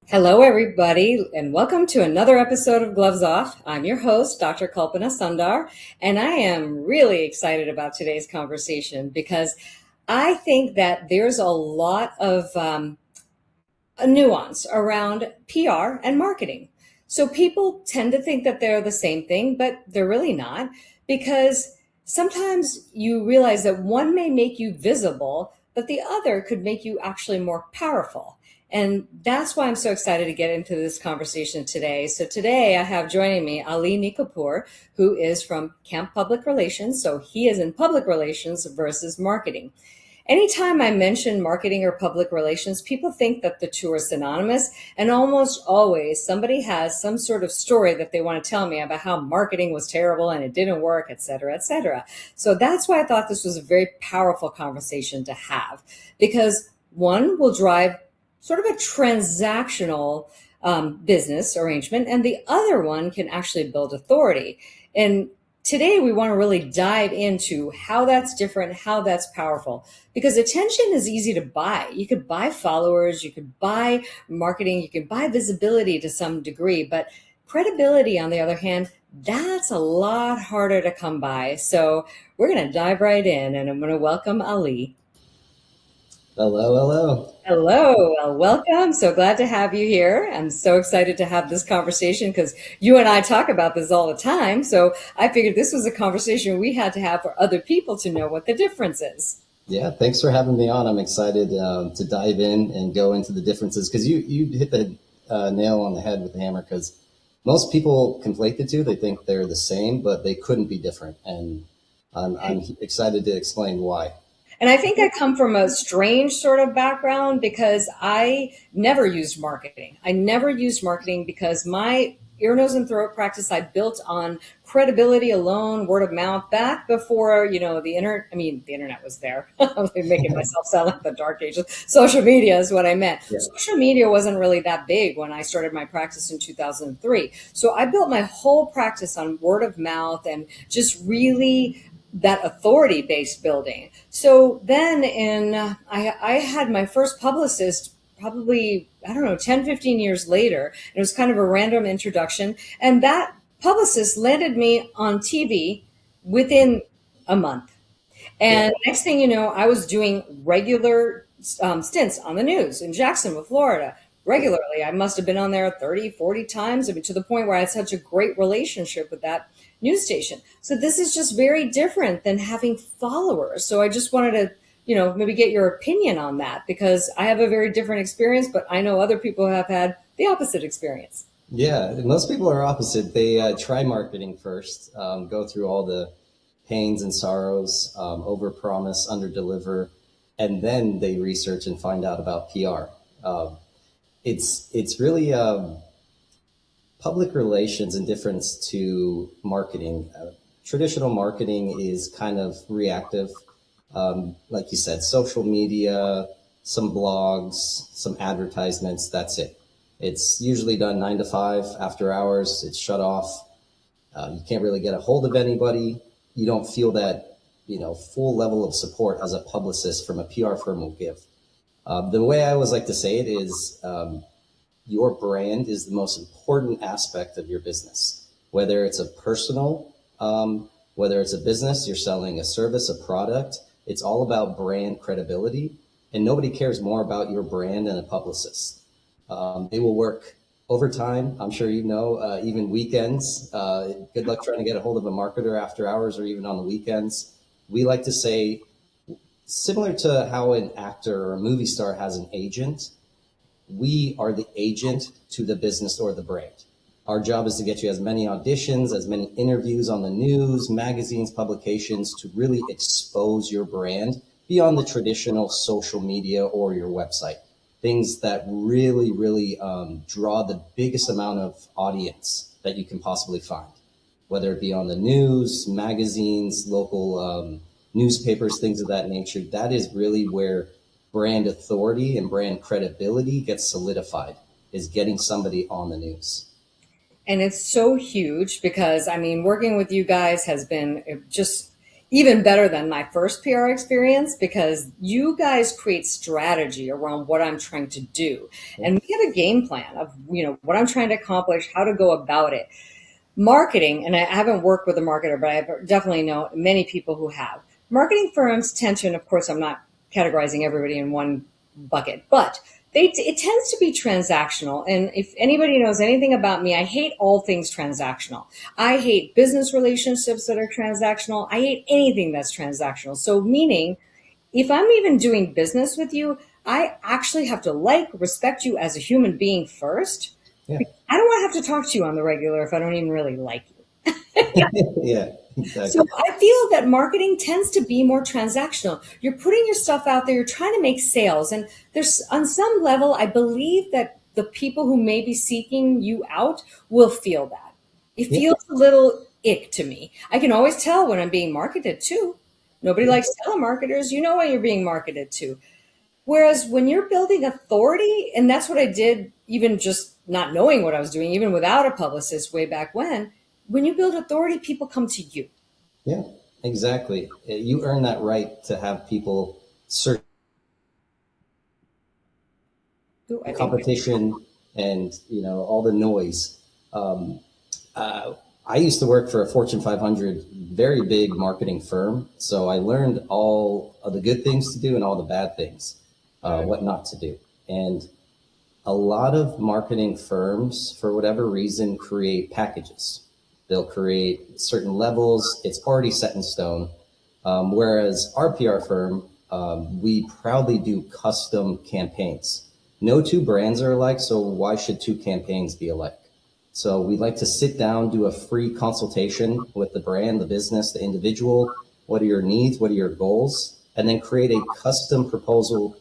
Hello, everybody, and welcome to another episode of Gloves Off. I'm your host, Dr. Kalpana Sundar, and I am really excited about today's conversation because I think that there's a lot of a nuance around PR and marketing. So people tend to think that they're the same thing, but they're really not, because sometimes you realize that one may make you visible, but the other could make you actually more powerful. And that's why I'm so excited to get into this conversation today. So today I have joining me Ali Nikapur, who is from Camp Public Relations. So he is in public relations versus marketing. Anytime I mention marketing or public relations, people think that the two are synonymous, and almost always somebody has some sort of story that they want to tell me about how marketing was terrible and it didn't work, et cetera, et cetera. So that's why I thought this was a very powerful conversation to have, because one will drive sort of a transactional business arrangement, and the other one can actually build authority. And today we want to really dive into how that's different, how that's powerful, because attention is easy to buy. You could buy followers, you could buy marketing, you could buy visibility to some degree, but credibility, on the other hand, that's a lot harder to come by. So we're going to dive right in, and I'm going to welcome Ali. Hello, hello. Hello, well, welcome. So glad to have you here. I'm so excited to have this conversation because you and I talk about this all the time. So I figured this was a conversation we had to have for other people to know what the difference is. Yeah, thanks for having me on. I'm excited to dive in and go into the differences because you hit the nail on the head with the hammer because most people conflate the two. They think they're the same, but they couldn't be different. And I'm excited to explain why. And I think I come from a strange sort of background because I never used marketing. I never used marketing because my ear, nose, and throat practice I built on credibility alone, word of mouth, back before, the internet. I mean, the internet was there. I'm making myself sound like the dark ages. Social media is what I meant. Yeah. Social media wasn't really that big when I started my practice in 2003. So I built my whole practice on word of mouth and just really that authority based building. So then I had my first publicist probably, I don't know, 10, 15 years later. And it was kind of a random introduction. And that publicist landed me on TV within a month. Yeah. And next thing you know, I was doing regular stints on the news in Jacksonville, Florida, regularly. I must have been on there 30, 40 times, I mean, to the point where I had such a great relationship with that news station. So this is just very different than having followers. So I just wanted to, maybe get your opinion on that because I have a very different experience, but I know other people have had the opposite experience. Yeah, most people are opposite. They try marketing first, go through all the pains and sorrows, overpromise, underdeliver, and then they research and find out about PR. It's really public relations in difference to marketing. Traditional marketing is kind of reactive, like you said, social media, some blogs, some advertisements. That's it. It's usually done 9 to 5 after hours. It's shut off. You can't really get a hold of anybody. You don't feel that full level of support as a publicist from a PR firm will give. The way I always like to say it is your brand is the most important aspect of your business. Whether it's a personal, whether it's a business, you're selling a service, a product, it's all about brand credibility. And nobody cares more about your brand than a publicist. They will work overtime. I'm sure even weekends. Good luck trying to get a hold of a marketer after hours or even on the weekends. We like to say, similar to how an actor or a movie star has an agent, we are the agent to the business or the brand. Our job is to get you as many auditions, as many interviews on the news, magazines, publications to really expose your brand beyond the traditional social media or your website. Things that really, really draw the biggest amount of audience that you can possibly find, whether it be on the news, magazines, local newspapers, things of that nature. That is really where brand authority and brand credibility gets solidified, is getting somebody on the news. And it's so huge because, I mean, working with you guys has been just even better than my first PR experience because you guys create strategy around what I'm trying to do. And we have a game plan of, what I'm trying to accomplish, how to go about it. Marketing, and I haven't worked with a marketer, but I definitely know many people who have. Marketing firms tend to, and of course, I'm not categorizing everybody in one bucket, but it tends to be transactional. And if anybody knows anything about me, I hate all things transactional. I hate business relationships that are transactional. I hate anything that's transactional. So, meaning, if I'm even doing business with you, I actually have to respect you as a human being first. Yeah. I don't want to have to talk to you on the regular if I don't even really like you. Yeah, exactly. So I feel that marketing tends to be more transactional. You're putting your stuff out there, you're trying to make sales. And there's, on some level, I believe that the people who may be seeking you out will feel that. It Yeah. feels a little ick to me. I can always tell when I'm being marketed to. Nobody likes telemarketers. You know when you're being marketed to. Whereas when you're building authority, and that's what I did, even just not knowing what I was doing, even without a publicist way back when you build authority, people come to you. Yeah, exactly. You earn that right to have people search Ooh, I think competition and all the noise. Um, uh, I used to work for a Fortune 500, very big marketing firm, so I learned all of the good things to do and all the bad things, what not to do. And a lot of marketing firms, for whatever reason, create packages. They'll create certain levels. It's already set in stone. Whereas our PR firm, we proudly do custom campaigns. No two brands are alike, so why should two campaigns be alike? So we like to sit down, do a free consultation with the brand, the business, the individual. What are your needs? What are your goals? And then create a custom proposal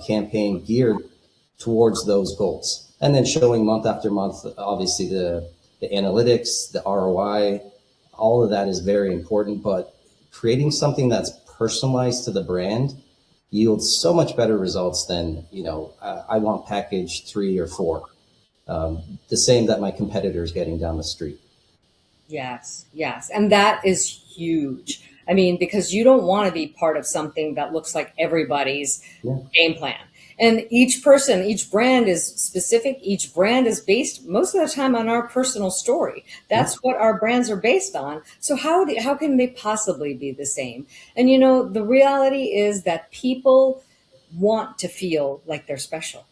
campaign geared towards those goals. And then showing month after month, obviously the analytics, the ROI, all of that is very important, but creating something that's personalized to the brand yields so much better results than, I want package 3 or 4. The same that my competitor is getting down the street. yes, yes. And that is huge. I mean, because you don't want to be part of something that looks like everybody's Yeah. game plan. And each person, each brand is specific. Each brand is based most of the time on our personal story. Yeah. That's what our brands are based on. So how can they possibly be the same? And the reality is that people want to feel like they're special.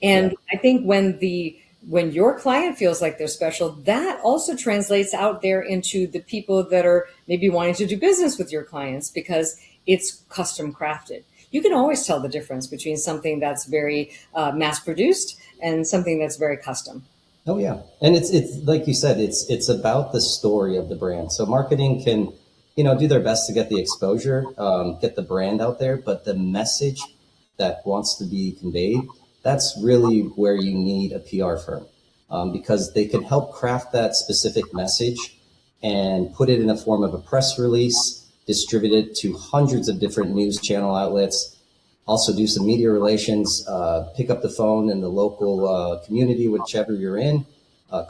Yeah. And I think when your client feels like they're special, that also translates out there into the people that are maybe wanting to do business with your clients because it's custom crafted. You can always tell the difference between something that's very mass produced and something that's very custom. Oh yeah, and it's like you said, it's about the story of the brand. So marketing can, do their best to get the exposure, get the brand out there, but the message that wants to be conveyed, that's really where you need a PR firm, because they can help craft that specific message and put it in the form of a press release, distribute it to hundreds of different news channel outlets, also do some media relations, pick up the phone in the local community, whichever you're in,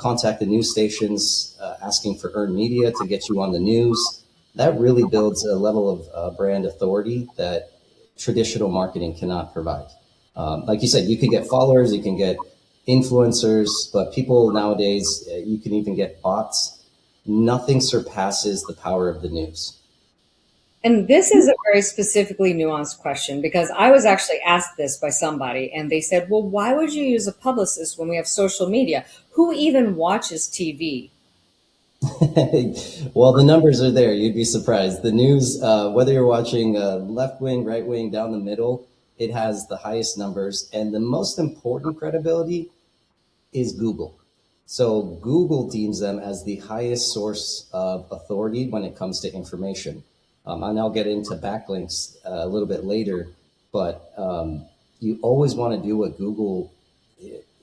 contact the news stations asking for earned media to get you on the news. That really builds a level of brand authority that traditional marketing cannot provide. Like you said, you can get followers, you can get influencers, but people nowadays, you can even get bots. Nothing surpasses the power of the news. And this is a very specifically nuanced question because I was actually asked this by somebody and they said, well, why would you use a publicist when we have social media? Who even watches TV? Well, the numbers are there. You'd be surprised. The news, whether you're watching left wing, right wing, down the middle, it has the highest numbers. And the most important credibility is Google. So Google deems them as the highest source of authority when it comes to information. And I'll get into backlinks a little bit later, but you always want to do what Google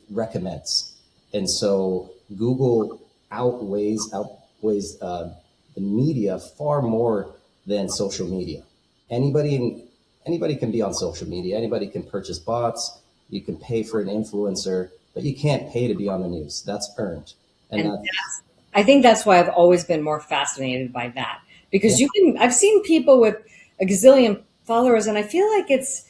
recommends. And so Google outweighs the media far more than social media. Anybody can be on social media. Anybody can purchase bots. You can pay for an influencer, but you can't pay to be on the news. That's earned, and And that's I think that's why I've always been more fascinated by that because Yeah. I've seen people with a gazillion followers, and I feel like it's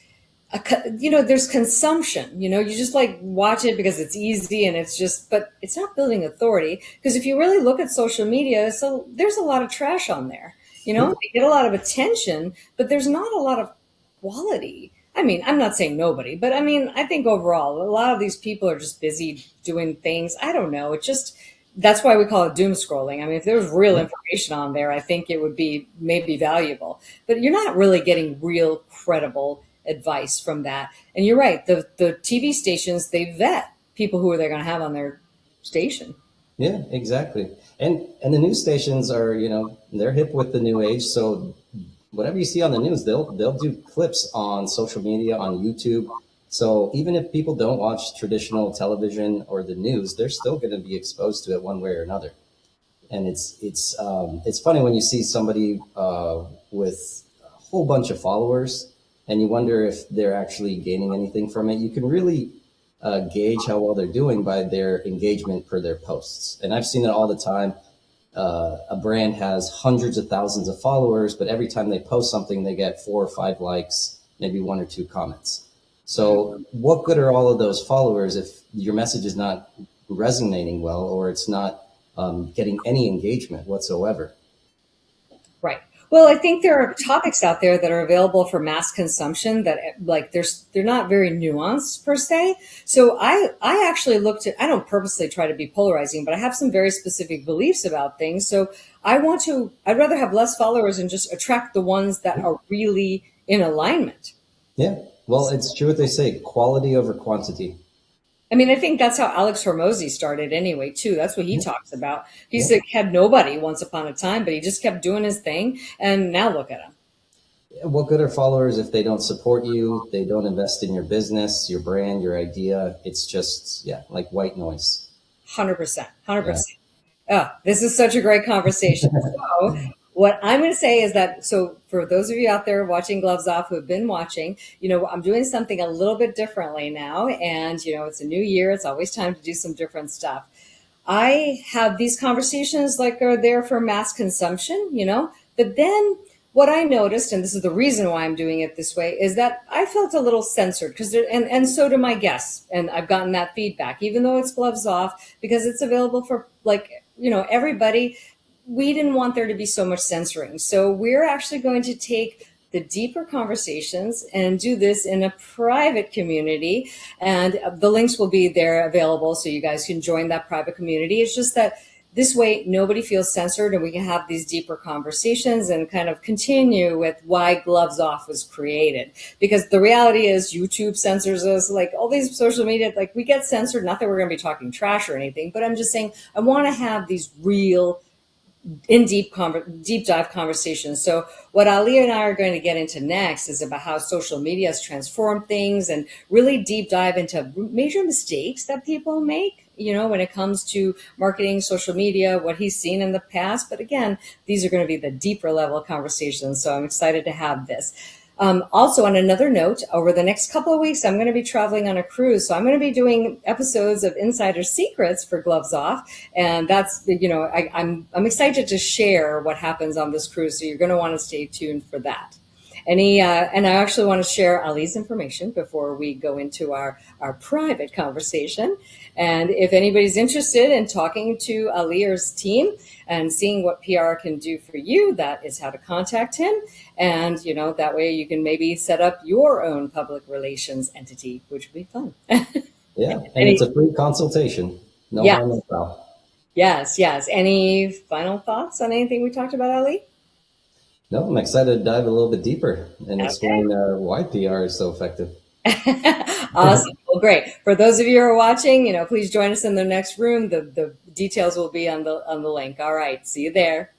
there's consumption. You just like watch it because it's easy and it's just, but it's not building authority. Because if you really look at social media, so there's a lot of trash on there. Yeah. They get a lot of attention, but there's not a lot of quality. I mean, I'm not saying nobody, but I mean, I think overall, a lot of these people are just busy doing things. I don't know. It just, that's why we call it doom scrolling. I mean, if there was real Yeah. information on there, I think it would be maybe valuable, but you're not really getting real credible advice from that. And you're right. The TV stations, they vet people who they're going to have on their station. Yeah, exactly. And the news stations are, they're hip with the new age. So whatever you see on the news, they'll do clips on social media, on YouTube. So even if people don't watch traditional television or the news, they're still going to be exposed to it one way or another. And it's funny when you see somebody with a whole bunch of followers, and you wonder if they're actually gaining anything from it. You can really gauge how well they're doing by their engagement per their posts. And I've seen it all the time. A brand has hundreds of thousands of followers, but every time they post something, they get 4 or 5 likes, maybe 1 or 2 comments. So what good are all of those followers if your message is not resonating well, or it's not getting any engagement whatsoever? Right. Well, I think there are topics out there that are available for mass consumption that like they're not very nuanced per se. So I actually looked at, I don't purposely try to be polarizing, but I have some very specific beliefs about things. So I'd rather have less followers and just attract the ones that are really in alignment. Yeah. Well, it's true what they say, quality over quantity. I mean, I think that's how Alex Hormozy started anyway, too. That's what he Yeah. talks about. He's Yeah. like had nobody once upon a time, but he just kept doing his thing. And now look at him. What good are followers if they don't support you? They don't invest in your business, your brand, your idea. It's just, yeah, like white noise. 100%. Yeah. 100%. Oh, this is such a great conversation. So, what I'm going to say is that, so for those of you out there watching Gloves Off who have been watching, I'm doing something a little bit differently now. And, it's a new year. It's always time to do some different stuff. I have these conversations like are there for mass consumption, but then what I noticed, and this is the reason why I'm doing it this way, is that I felt a little censored because and so do my guests, and I've gotten that feedback, even though it's Gloves Off because it's available for everybody. We didn't want there to be so much censoring, so we're actually going to take the deeper conversations and do this in a private community. And the links will be there available so you guys can join that private community. It's just that this way nobody feels censored and we can have these deeper conversations and kind of continue with why Gloves Off was created. Because the reality is YouTube censors us, like all these social media, like we get censored, not that we're going to be talking trash or anything, but I'm just saying I want to have these real in deep dive conversations. So what Ali and I are going to get into next is about how social media has transformed things and really deep dive into major mistakes that people make, when it comes to marketing, social media, what he's seen in the past. But again, these are going to be the deeper level conversations. So I'm excited to have this. Also, on another note, over the next couple of weeks, I'm going to be traveling on a cruise. So I'm going to be doing episodes of Insider Secrets for Gloves Off. And that's, I'm excited to share what happens on this cruise. So you're going to want to stay tuned for that. And I actually want to share Ali's information before we go into our private conversation. And if anybody's interested in talking to Ali or his team and seeing what PR can do for you, that is how to contact him. And, that way you can maybe set up your own public relations entity, which would be fun. Yeah. And it's a free consultation. No Yeah. harm, no foul. Yes. Any final thoughts on anything we talked about, Ali? No, I'm excited to dive a little bit deeper and Okay. explain why PR is so effective. Awesome. Well, great. For those of you who are watching, please join us in the next room. The details will be on the link. All right. See you there.